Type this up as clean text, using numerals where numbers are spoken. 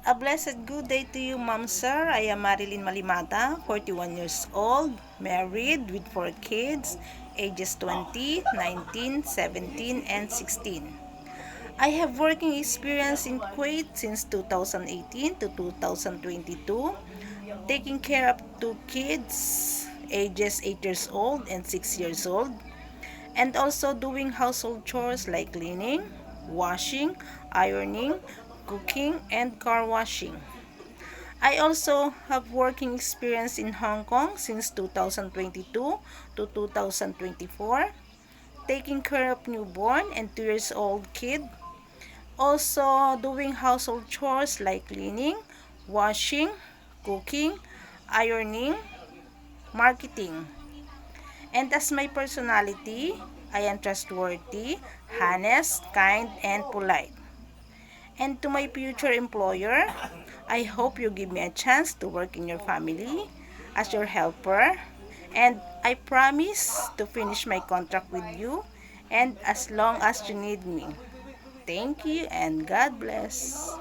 A blessed good day to you, Ma'am Sir. I am Marilyn Malimata, 41 years old, married with 4 kids, ages 20, 19, 17, and 16. I have working experience in Kuwait since 2018 to 2022, taking care of 2 kids, ages 8 years old and 6 years old, and also doing household chores like cleaning, washing, ironing, cooking, and car washing. I also have working experience in Hong Kong since 2022 to 2024, taking care of newborn and 2 years old kid. Also doing household chores like cleaning, washing, cooking, ironing, marketing. And as my personality, I am trustworthy, honest, kind, and polite. And to my future employer, I hope you give me a chance to work in your family as your helper. And I promise to finish my contract with you and as long as you need me. Thank you and God bless.